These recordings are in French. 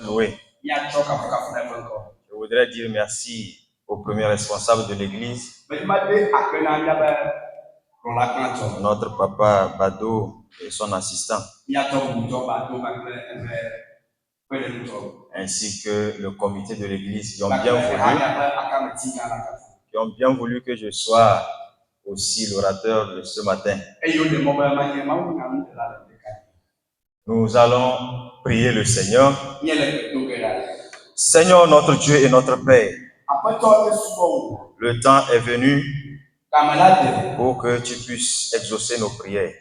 loué. Je voudrais dire merci au premier responsable de l'église, notre papa Bado et son assistant, ainsi que le comité de l'église qui ont bien voulu que je sois aussi l'orateur de ce matin. Nous allons prier le Seigneur. Seigneur notre Dieu et notre Père, le temps est venu pour que tu puisses exaucer nos prières.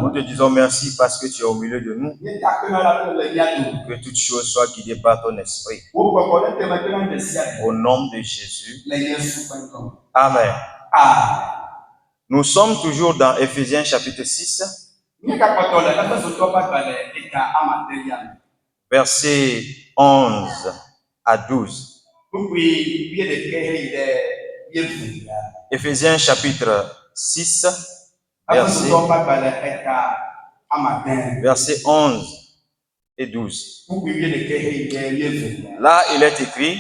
Nous te disons merci parce que tu es au milieu de nous. Que toutes choses soient guidées par ton esprit. Au nom de Jésus. Amen. Nous sommes toujours dans Éphésiens chapitre 6. Versets 11 à 12. Éphésiens chapitre 6, versets 11 et 12. Là, il est écrit: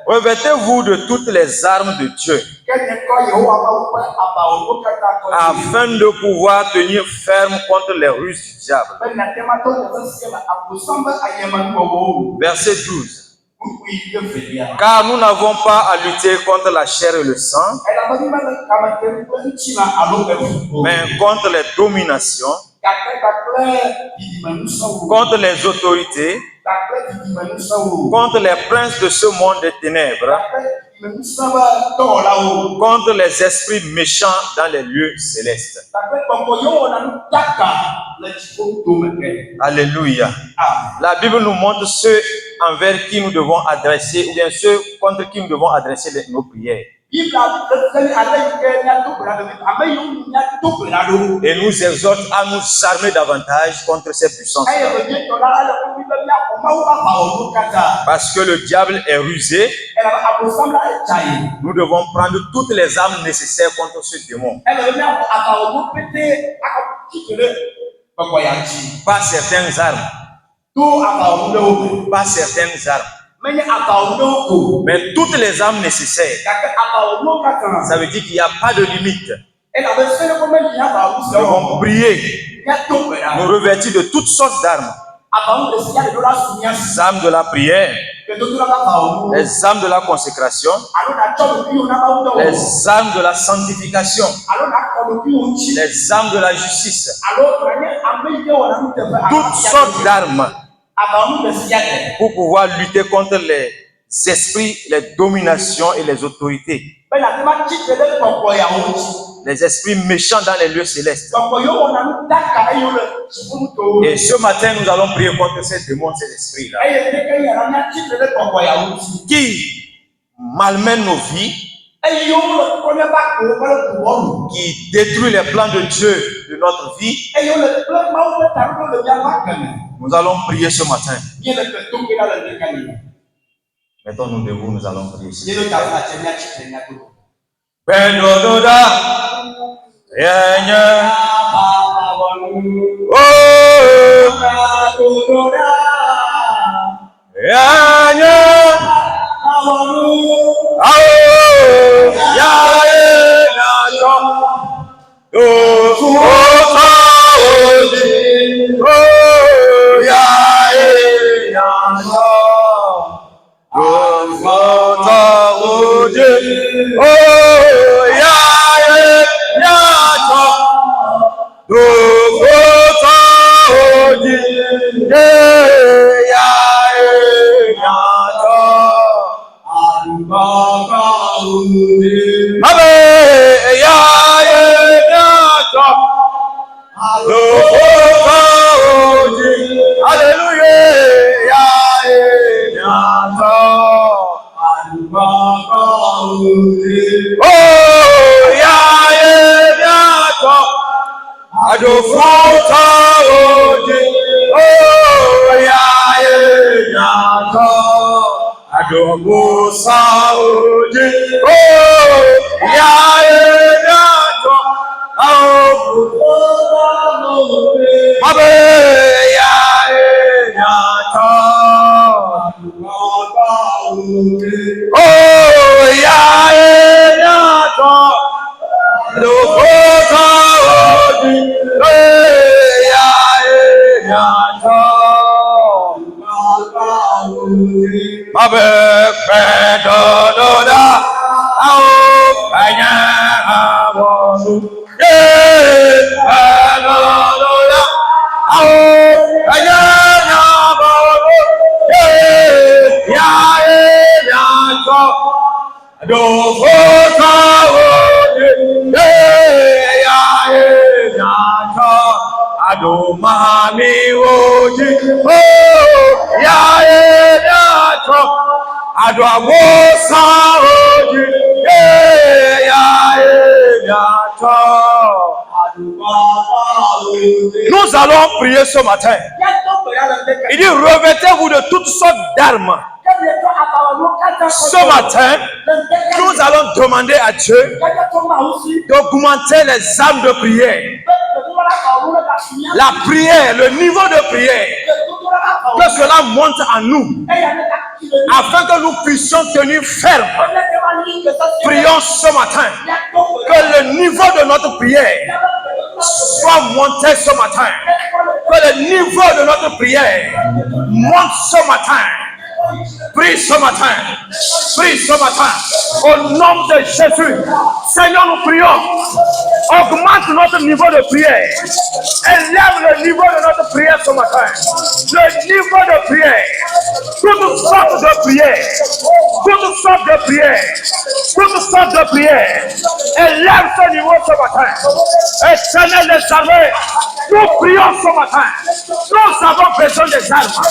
revêtez-vous de toutes les armes de Dieu, afin de pouvoir tenir ferme contre les ruses du diable. Verset 12. Car nous n'avons pas à lutter contre la chair et le sang, mais contre les dominations, contre les autorités, contre les princes de ce monde des ténèbres, contre les esprits méchants dans les lieux célestes. Alléluia. La Bible nous montre ceux envers qui nous devons adresser, ou bien ceux contre qui nous devons adresser nos prières. Et nous exhorte à nous armer davantage contre ces puissances. Parce que le diable est rusé, nous devons prendre toutes les armes nécessaires contre ce démon. Pas certaines armes. Pas certaines armes. Mais toutes les armes nécessaires. Ça veut dire qu'il n'y a pas de limite. Nous devons prier, nous revêtir de toutes sortes d'armes. Les armes de la prière, les armes de la consécration, les armes de la sanctification, les armes de la justice, toutes sortes d'armes pour pouvoir lutter contre les esprits, les dominations et les autorités, les esprits méchants dans les lieux célestes. Et ce matin, nous allons prier contre ces démons, ces esprits-là, qui malmènent nos vies, qui détruisent les plans de Dieu de notre vie. Nous allons prier ce matin. Mettons-nous debout, nous allons prier. Oh, Yato. Nous allons prier ce matin. Il dit, revêtez-vous de toutes sortes d'armes. Ce matin, nous allons demander à Dieu d'augmenter les armes de prière. La prière, le niveau de prière, que cela monte en nous, afin que nous puissions tenir ferme. Prions ce matin, que le niveau de notre prière soit monté ce matin, que le niveau de notre prière monte ce matin. Prie ce matin, prie ce matin, au nom de Jésus. Seigneur, nous prions, augmente notre niveau de prière, élève le niveau de notre prière ce matin, le niveau de prière, toutes sortes de prières, toutes sortes de prières, toutes sortes de prières, élève ce niveau ce matin. Éternel des armées, nous prions ce matin, nous avons besoin des armes,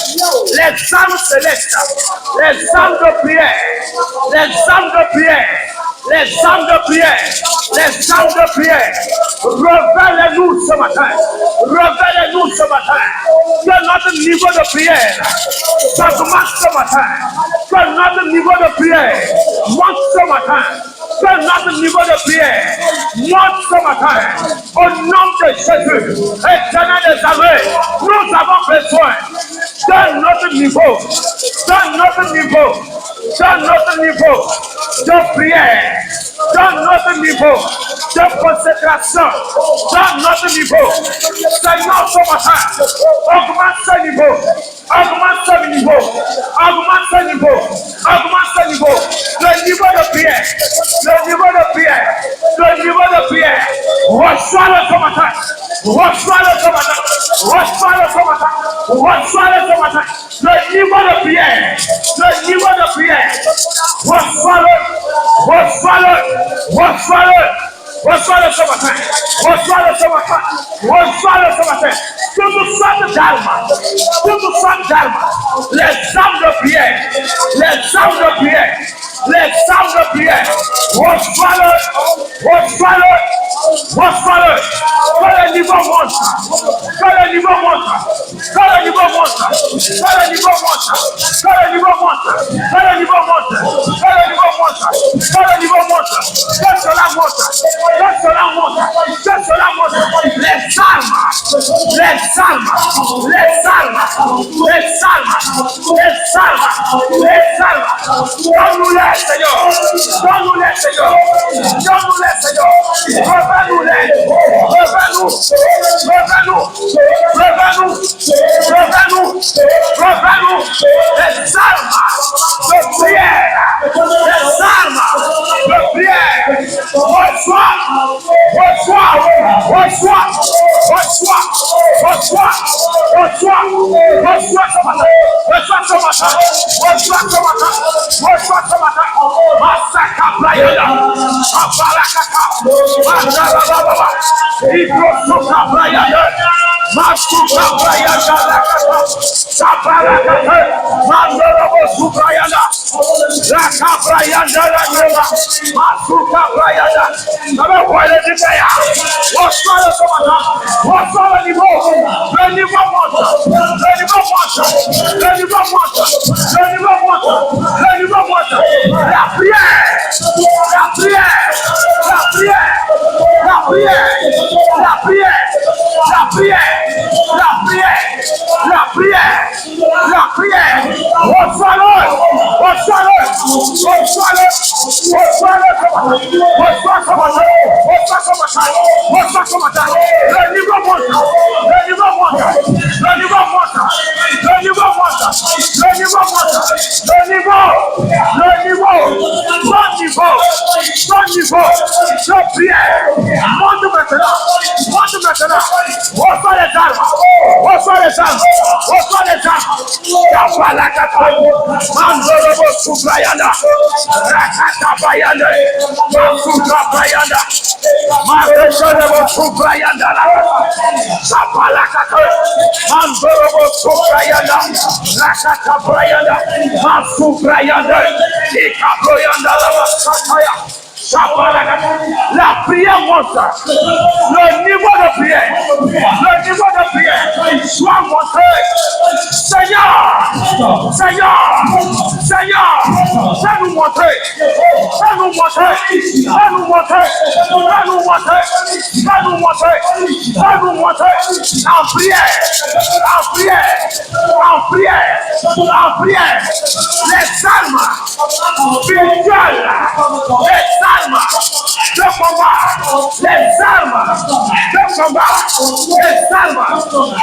les armes célestes, les armes de prière, les armes de prière, les armes de prière, les armes de prière. Révèle-nous ce matin, révèle-nous ce matin, que notre niveau de prière s'augmente ce matin, que notre niveau de prière monte ce matin, que notre niveau de prière monte ce matin, au nom de Jésus. Éternel des armées, nous avons besoin de notre niveau, de notre niveau, de notre niveau de prière, de notre niveau de consécration, de notre niveau. Seigneur, ce matin, augmente ce niveau, augmente ce niveau, augmente ce niveau, augmente ce niveau, le niveau de prière, le niveau de prière, le niveau de prière. Reçois-le ce matin, reçois-le ce matin, reçois-le ce matin, reçois-le ce matin, le niveau de prière, le niveau de prière. Reçois-le, reçois-le, reçois-le, reçois-le ce matin, reçois-le ce matin, reçois-le ce matin. Toutes sortes d'armes, toutes sortes d'armes, les armes de prière, les armes de prière, les armes de prière. Reçois-le, reçois-le, reçois-le. Que le niveau monte, que le niveau monte, que le niveau monte, que le niveau monte, que le niveau monte, que le niveau monte, que le niveau monte, que le niveau monte, que cela monte, que cela monte, que cela monte. Les armes, les armes, les armes, les armes, les armes, les armes. Donne-nous-les, Seigneur, donne-nous-les, Seigneur, donne-nous-les, Seigneur. Révèle-nous-les, révèle-nous, révèle-nous, révèle-nous, révèle-nous, révèle-nous les armes de prière, les armes de prière. Reçois, reçois, reçois, reçois, reçois, reçois, reçois ce matin, reçois ce matin, reçois ce matin, reçois ce matin. Masaka Brayada, Abarakaka, Madarababa, Ibrosoka Brayada, Masuka Brayada, Sabarakaka, Mandorobo Subrayada, Raka Brayada, Masuka Brayada. Never wanted to say, what's the matter? What's the niveau? Le niveau monte, le niveau monte, le niveau monte, le niveau monte, le niveau monte. La prière, la prière, la prière, la prière, la prière, la prière, la prière, la prière, la prière. Reçois-le, reçois-le, La prière monte. Le niveau de prière. Le niveau de prière soit montré. Seigneur, fais-nous montrer. Fais-nous montrer. Fais-nous montrer. Fais-nous montrer. Fais-nous montrer. Fais-nous montrer. En prière. En prière. En prière. En prière. Les armes spirituelles. Les armes de combat, les armes de combat, les armes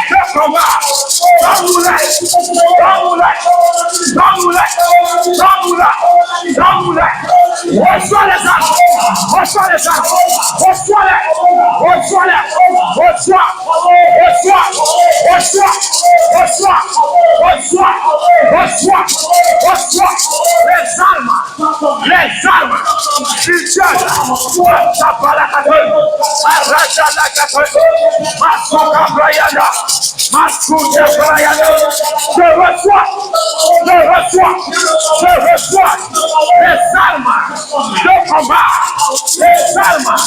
de combat, donne-nous-les, donne-nous-les, donne-nous-les, donne-nous-les, donne-nous-les, reçois les armes, reçois les armes, reçois-les, reçois-les, reçois, reçois, reçois, reçois, reçois, reçois, reçois, les armes spirituelles. Je reçois les armes de combat, les armes de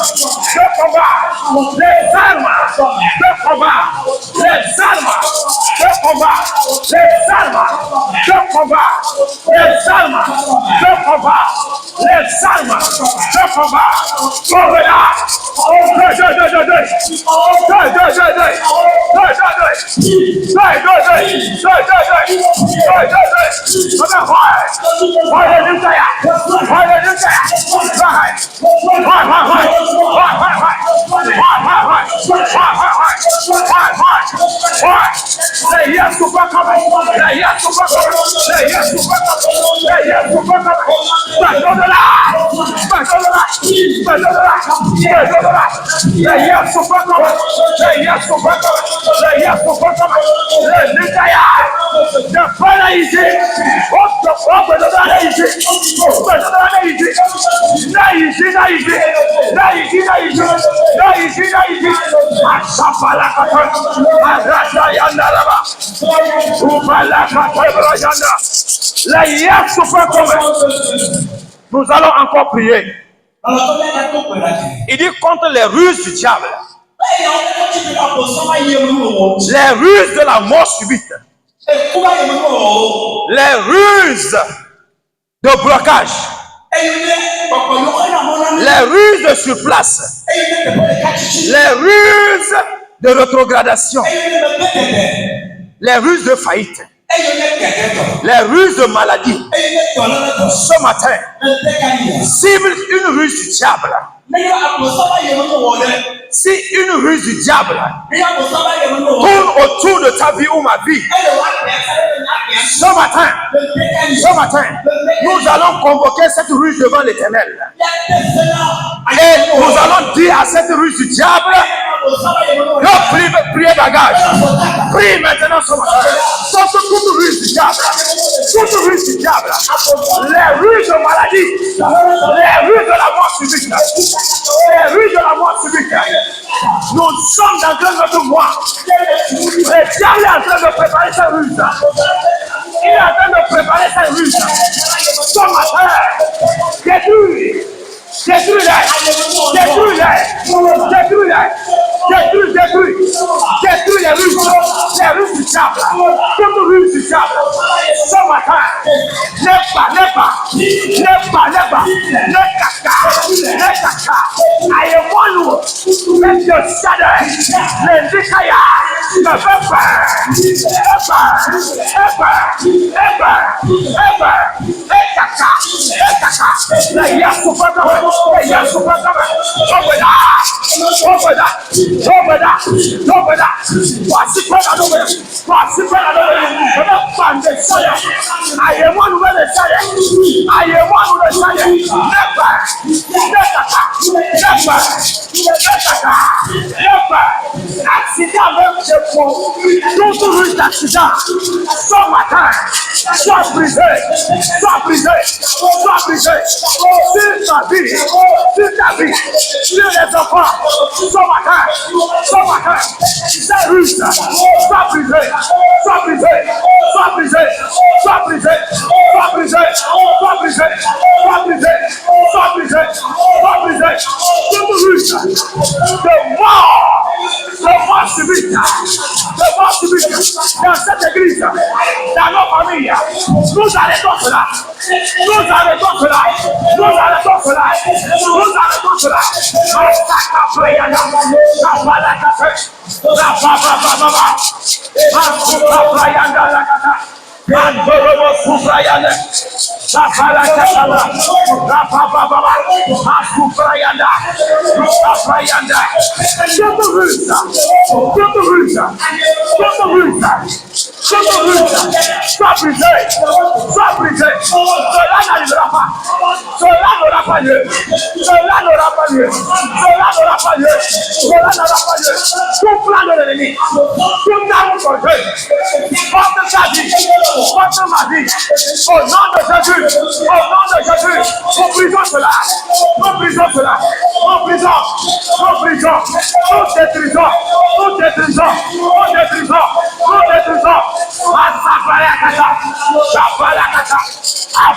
combat, les armes de combat, les armes de combat, les armes de combat, les armes de combat, les armes de combat. Nous allons encore prier. Il dit contre les ruses du diable, les ruses de la mort subite, les ruses de blocage, les ruses de surplace, les ruses de rétrogradation, les ruses de faillite, les ruses de maladie. Ce matin, cible une ruse du diable. Si une ruse du diable tourne autour de ta vie ou ma vie, ce matin, nous allons convoquer cette ruse devant l'Éternel. Et nous allons dire à cette ruse du diable, priez bagage. Prie maintenant ce matin. Toute ruse du diable, toute ruse du diable, les ruses de maladie, les ruses de la mort subite, les ruses de la mort subite. Nous sommes dans notre mois. Le diable est en train de préparer sa ruse. Il est en train de préparer sa ruse. Ce matin, détruis. Détruis-les, détruis les ruses du diable, toute ruse du diable. Ce matin, I am one who let your shadow let the fire I am one who let the shadow. I am one who let the shadow. Accident même je prends. Tout le accident. Sans matin. Sois brisé. Sois brisé. Sois brisé. Sur ta vie. Sur ta vie. Sur les enfants. Sans matin. Sans matin. C'est russe. Sois brisé. Sois brisé. Sois brisé. Sois brisé. Sois brisé. Sois brisé. Sois brisé. Sois brisé. Sois brisé. Tout russe. De mort. Le mort subit. Le mort subit. Dans cette église. Dans nos familles. Nous arrêtons cela. Nous arrêtons cela. Nous arrêtons cela. Nous arrêtons cela. Sois brisé. Sois brisé. Cela n'arrivera pas. Cela n'aura pas lieu. Cela n'aura pas lieu. Cela n'aura pas lieu. Cela n'aura pas lieu. Tout plan de l'ennemi. Tout arme contre porte ta vie. Porte ma vie. Au nom de Jésus. Au nom de Jésus. Nous brisons cela. Nous brisons cela. Nous brisons. Nous brisons. Nous détruisons. Nous détruisons. Nous détruisons. Nous détruisons.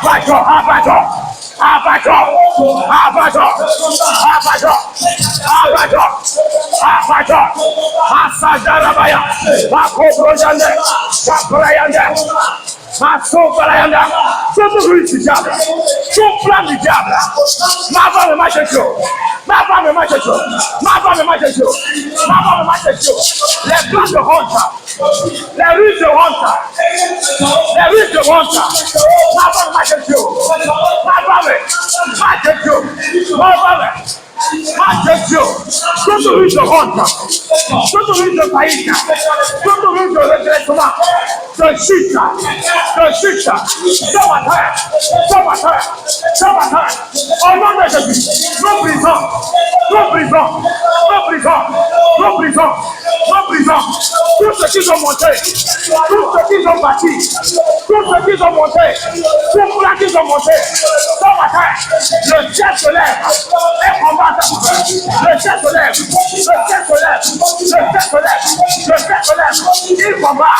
Abajo. Asadarabaya. Makobrojande. Saprayande. Masobarayanda. Tout bruit du diable. Tout plan du diable. Ma femme est majestueux. Ma femme est majestueux. Ma femme est majestueux. Ma femme est majestueux. Les plans de honte. Les rues de honte. Les rues de honte. Ma femme est majestueux. Ma femme est majestueux. Ma femme est majestueux. Toute rue de honte. Toute rue de faillite. Toute rue de regrettement. De chute. De chute. Ce matin. Au nom de Jésus. Nous brisons. Tous ceux qui ont monté. Tous ceux qui ont bâti. Tous ceux qui ont monté. Tous ceux qui ont monté. Ce matin. Le ciel se lève. Et combat ta pouvoir. Le ciel se lève. Il combat.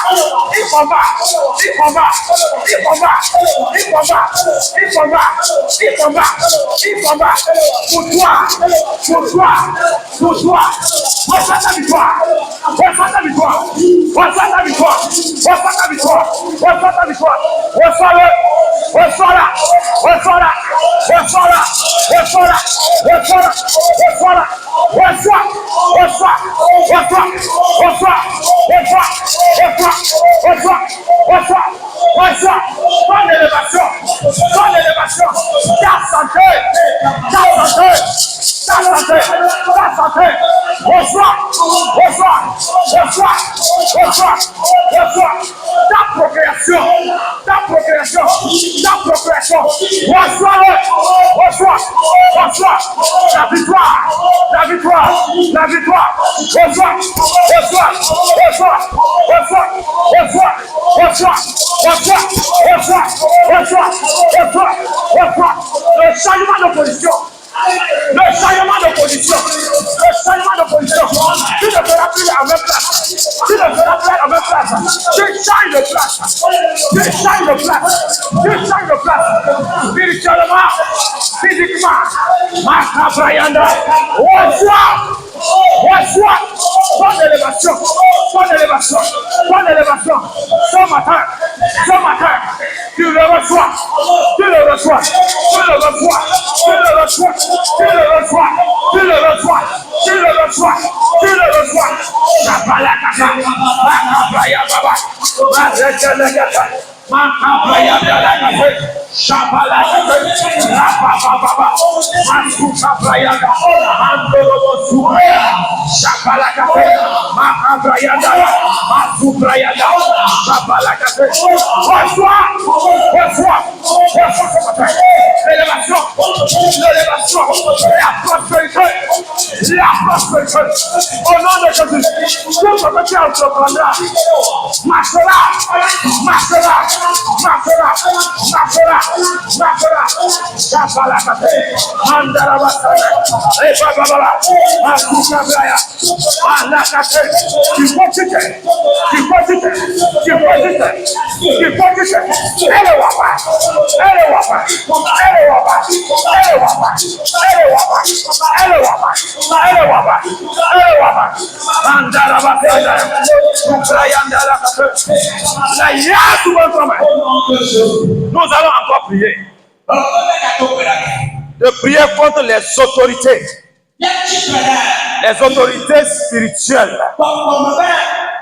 Pour toi. Reçois ta victoire. Ton élévation. Ta santé. Reçois. Ta procréation. Reçois. La victoire. Reçois. Le changement de position. Tu ne feras plus à même place. Tu changes de place. Spirituellement, physiquement. Reçois. Bonne élévation. Ce matin, tu le reçois. Au nom de Jésus, tout ce que tu entreprendras marchera. Nous allons encore prier. De prier contre les autorités. Les autorités spirituelles.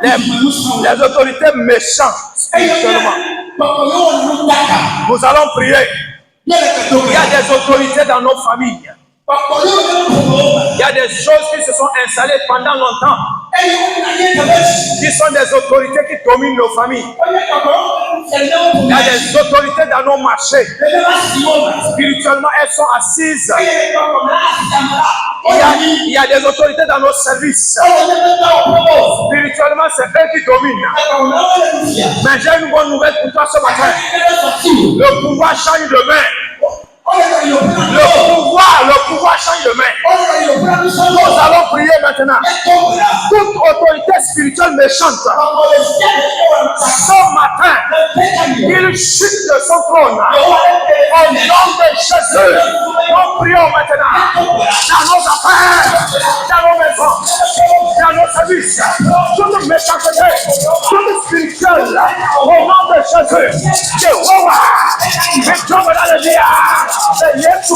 Les autorités méchantes spirituellement. Nous allons prier. Il y a des autorités dans nos familles. Il y a des choses qui se sont installées pendant longtemps, qui sont des autorités qui dominent nos familles. Il y a des autorités dans nos marchés. Spirituellement, elles sont assises. Il y a des autorités dans nos services. Spirituellement, c'est eux qui dominent. Mais j'ai une bonne nouvelle pour toi ce matin. Le pouvoir change de main. Le pouvoir change de main. Nous allons prier maintenant. Toute autorité spirituelle méchante, ce matin, il chute de son trône. Au nom de Jésus, nous prions maintenant dans nos affaires, dans nos maisons, dans nos services. Toute méchanceté, toute spirituelle, au nom de Jésus, Jéhovah, et Dieu me l'a dit. Yes, to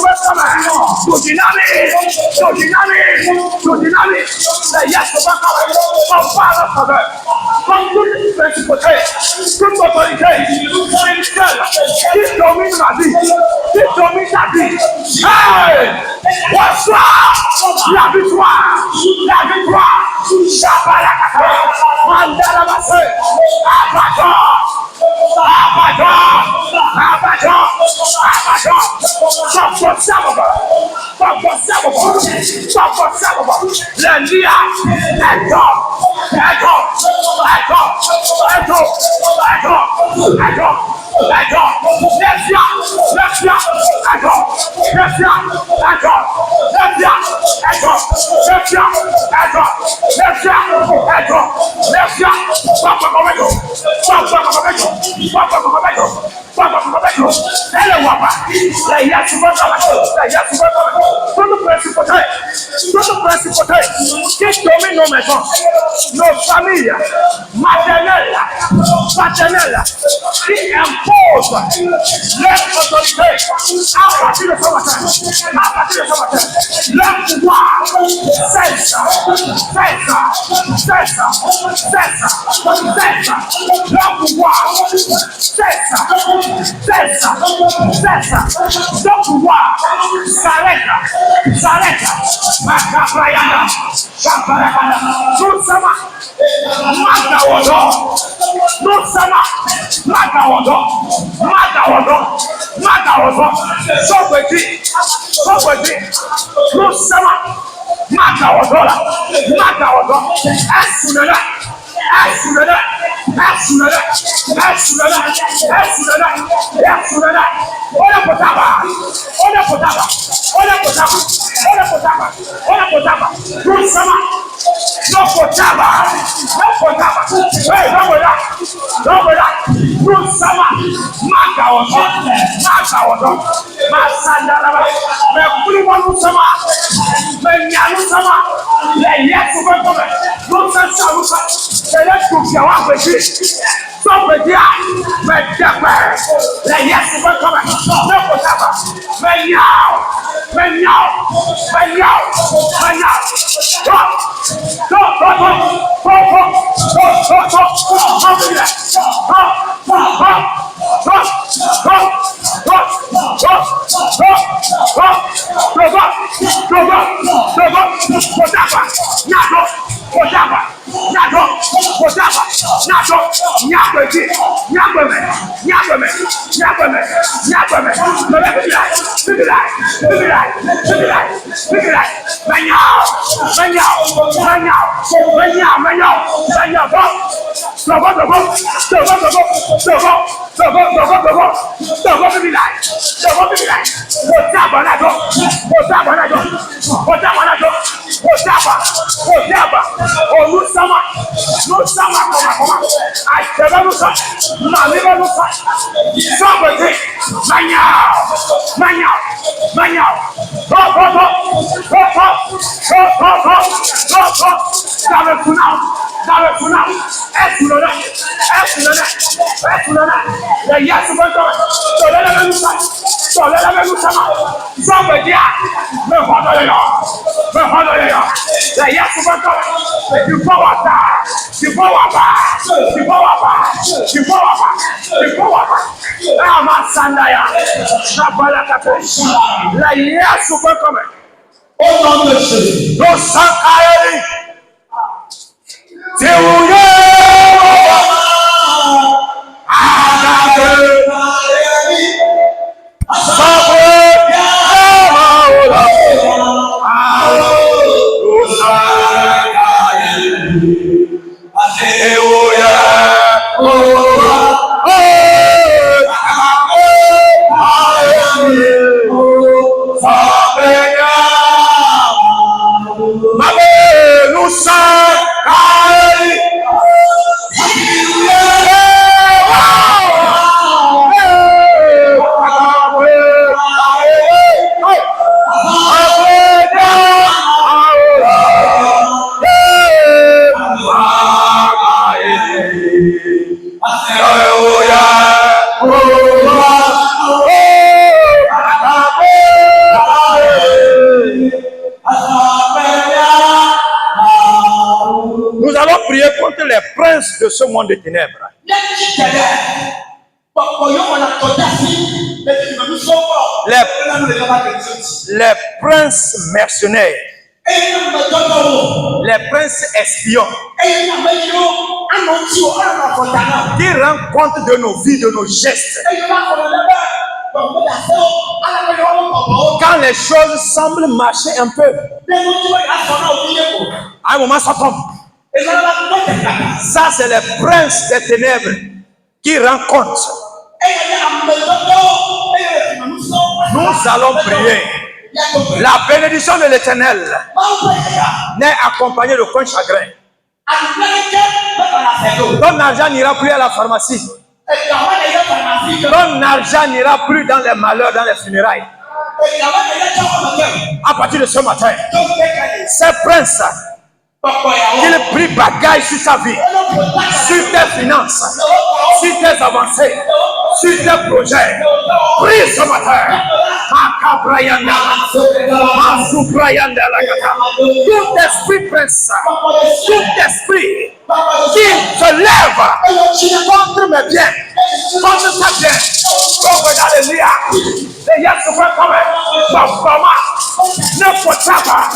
dynamic. Yes, comme toute principauté, toute autorité spirituelle qui domine ma vie, qui domine ta vie. Hey! Reçois la victoire. Shabalakata, Mandarabase, Abaddon. Le lia qui domine nos maisons, nos familles maternelles, paternelles, qui imposent leur autorité à partir de ce matin. Leur pouvoir cesse. Leur pouvoir cesse. Leur pouvoir s'arrête. Nous sommes De ce monde de ténèbres. Les princes mercenaires, les princes espions qui rendent compte de nos vies, de nos gestes. Quand les choses semblent marcher un peu, à un moment ça tombe. Ça, c'est les princes des ténèbres qui rendent compte. Nous allons prier. La bénédiction de l'Éternel n'est accompagnée de aucun chagrin. Ton argent n'ira plus à la pharmacie. Ton argent n'ira plus dans les malheurs, dans les funérailles. À partir de ce matin, ces princes, qu'il prie bagaille sur ta vie, sur tes finances, sur tes avancées, sur tes projets. Prie ce matin. Tout esprit prince, tout esprit qui se lève contre mes biens, contre ta bien, contre dans les liens, les liens se font comme ne faut pas,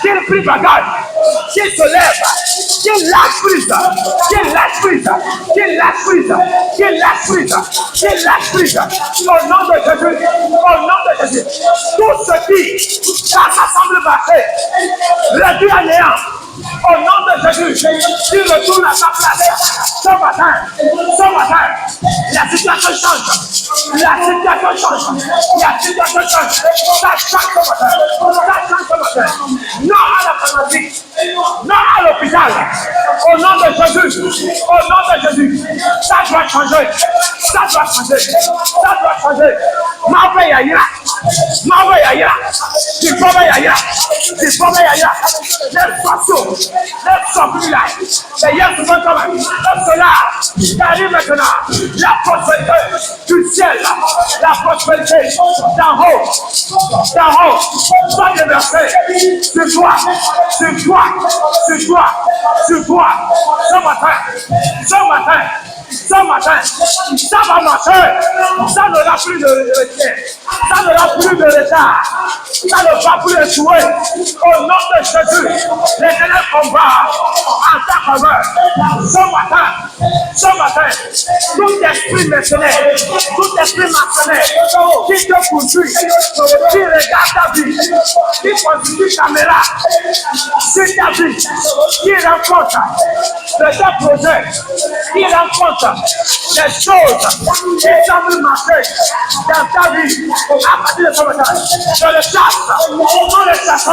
qu'il prie bagaille, qu'il se lève, qu'il lâche prise, qu'il lâche prise, qu'il lâche prise, qu'il lâche prise, qu'il lâche prise, au nom de Jésus, au nom de Jésus. Tout ce qui, quand ça semble marcher, réduit à néant, au nom de Jésus, tu retournes à ta place. Ce matin, la situation change, la situation change, la situation change, ça change ce matin, ça change ce matin. Non à la pharmacie, non à l'hôpital, au nom de Jésus, ça doit changer, Ça doit changer. Ça doit changer. Marvel Yaya. Marvel Yaya. Tu peux Yaya. Tu peux Yaya. Les façons. Les sorties. Les yeux sont comme cela. Arrive maintenant. La prospérité du ciel. La prospérité d'en haut. D'en haut. Pas de verset. Sur toi. Sur toi. Sur toi. Sur toi. Ce matin. Ce matin. Ce matin, ça va marcher. Ça n'aura plus de retard. Ça n'aura plus de retard. Ça ne va plus échouer. Au nom de Jésus, l'Éternel combat en ta faveur. Ce matin, tout esprit mercenaire, tout esprit mercenaire qui te poursuit, qui regarde ta vie, qui constitue caméra sur ta vie, qui rencontre de tes projets, qui rencontre les choses qui semblent marcher dans ta vie à partir de ce matin. Je le chasse, on le chasse,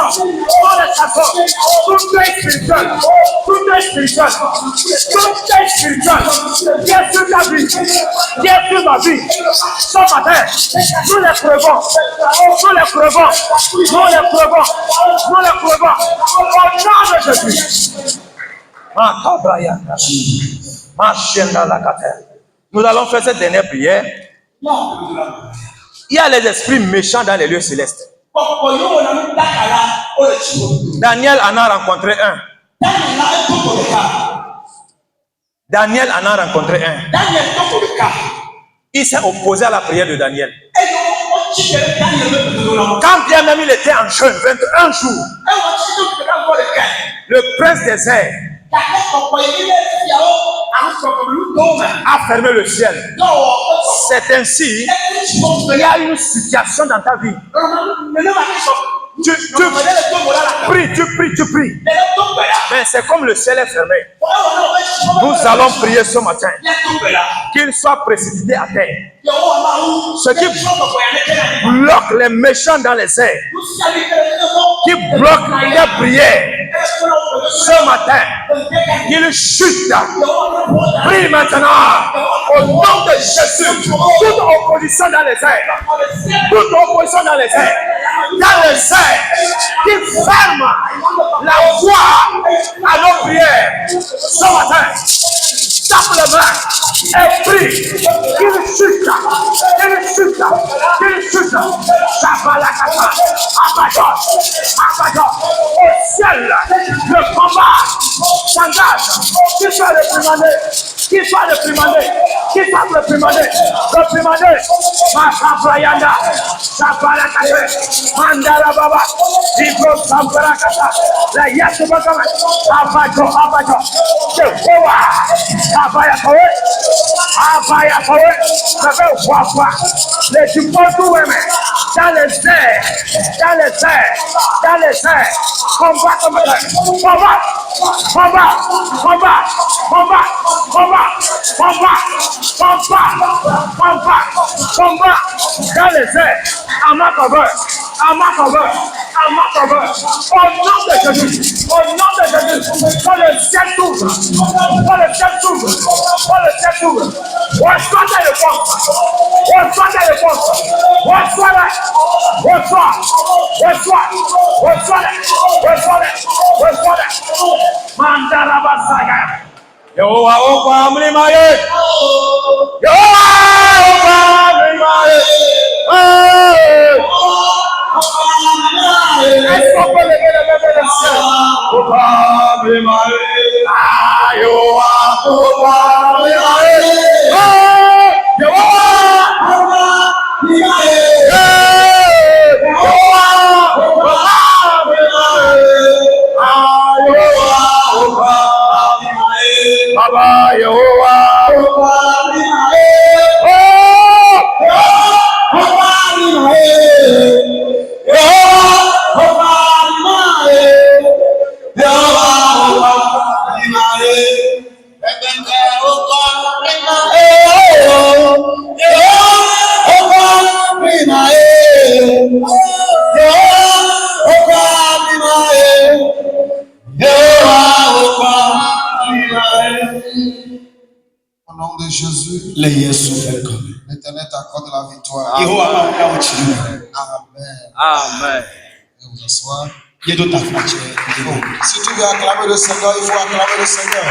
tout est spirituel, tout est spirituel, qui est sur ta vie, qui est sur ma vie. Ce matin, nous les crevons, au nom de Jésus. Nous allons faire cette dernière prière. Il y a les esprits méchants dans les lieux célestes. Daniel en a rencontré un. Il s'est opposé à la prière de Daniel. Quand bien même il était en jeûne, 21 jours, le prince des airs a fermé le ciel. C'est ainsi qu'il y a une situation dans ta vie. Tu pries. Mais c'est comme le ciel est fermé. Nous allons prier ce matin qu'il soit précipité à terre. Ce qui bloque les méchants dans les airs, qui bloque les prières, ce matin, qu'il chute. Prie maintenant au nom de Jésus. Toute opposition dans les airs, qui ferme la voie à nos prières. Ce matin, tape les mains et prie qu'il chute. Abaddon, au ciel, le combat s'engage. Qui soit réprimandé. Masabrayanda, Sabarakate, Mandara Baba, Ibro Sambarakata, la Yasubakama, Abaddon, Jehovah, Abaya Kowe, Wafa, les supporters dans les airs, combat, dans les airs, à ma faveur, au nom de Jésus, quand le ciel s'ouvre, reçois ta réponse, Mandarabasaya. Yehovah opa mlimaye. Baba Yehovah. de Jésus, l'Éternel t'accorde la victoire. Amen. Amen. Et vous asseoir. Si tu veux acclamer le Seigneur, il faut acclamer le Seigneur.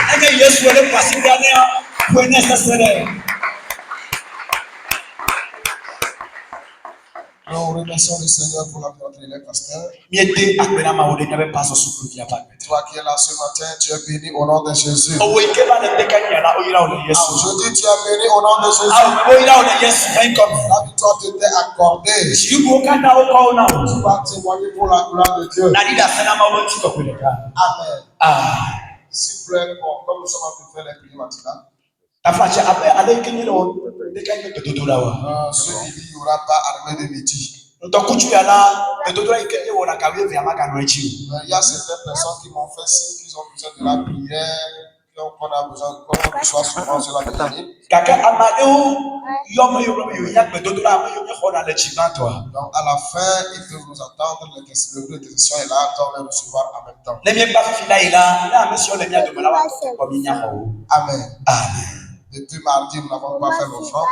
Nous remercions le Seigneur pour la vie de notre élève pasteur. Toi qui es là ce matin, tu es béni au nom de Jésus. Je dis, tu es béni au nom de Jésus. La victoire t'était accordée. Tu vas témoigner pour la gloire de Dieu. Amen. S'il vous plaît, comme nous sommes en train de faire les prières matinales, ce midi, il n'y aura pas armée de midi. Il y a certaines personnes qui m'ont fait signe qu'ils ont besoin de la prière, qu'on a besoin qu'on soit souvent sur la prière. Donc à la fin, ils peuvent nous attendre, le groupe de question est là, on va recevoir en même temps. Amen. Depuis mardi, nous n'avons pas fait l'offrande.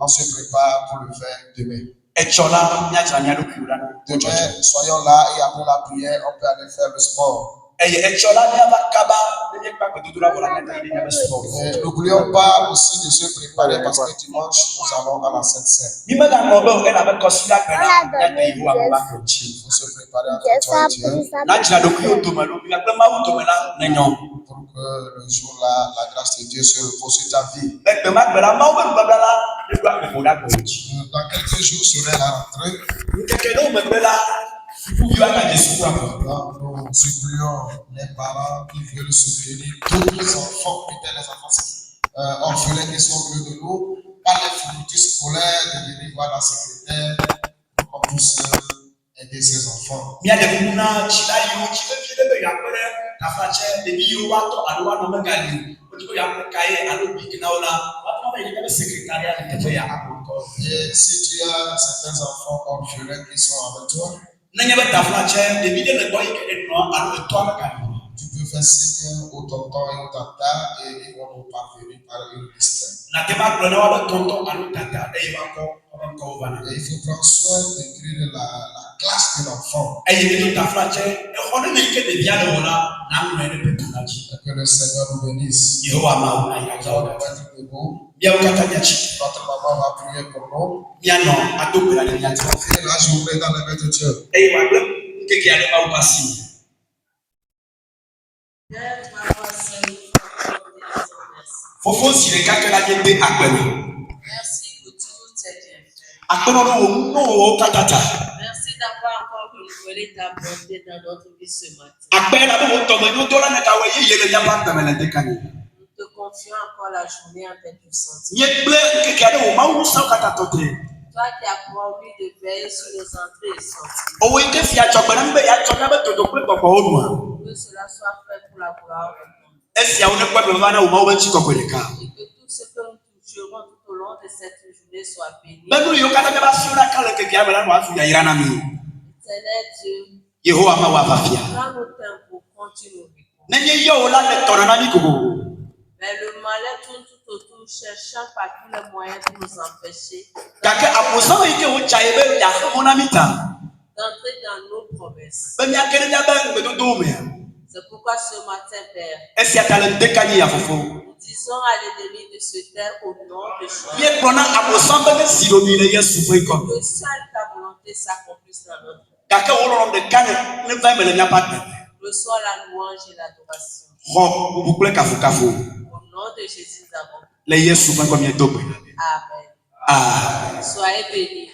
On se prépare pour le faire demain. Demain, soyons là et après la prière, on peut aller faire le sport. N'oublions pas aussi de se préparer parce que dimanche, nous allons à la Sainte-Seine. Il faut se préparer à toi et Dieu. Pour que le jour-là, la grâce de Dieu se repose sur ta vie. Dans quelques jours serait la rentrée. Nous supplions les parents qui veulent soutenir tous les enfants, peut-être les enfants orphelins qui sont au milieu de nous, par les fournitures scolaires, de venir voir la secrétaire pour qu'on puisse aider ces enfants. Et si tu as certains enfants orphelins qui sont avec toi, tu peux faire signe au tonton et au tata et ils vont nous parvenir par une liste. Et il faut prendre soin d'écrire la classe de l'enfant. Et que le Seigneur nous bénisse. Notre maman va prier pour nous. Et là, je vous mets dans les mains de Dieu. Merci pour tous tes bienfaits. Merci d'avoir encore renouvelé ta bonté dans notre vie ce matin. Nous te confions encore la journée en tes puissances. Toi qui as promis de veiller sur les entrées et sorties. Que cela soit fait pour la gloire de ton nom. Et que tout ce que nous toucherons tout au long de cette journée soit béni. Éternel Dieu, quand nous t'invoquons, tu nous réponds. Mais le malin tourne tout autour, cherchant par tous les moyens de nous empêcher d'entrer dans nos promesses. C'est pourquoi ce matin, Père, nous disons à l'ennemi de se taire au nom de Jésus. Que seule ta volonté s'accomplisse dans notre vie. Reçois la louange et l'adoration. Au nom de Jésus, nous avons. Amen. Soyez bénis.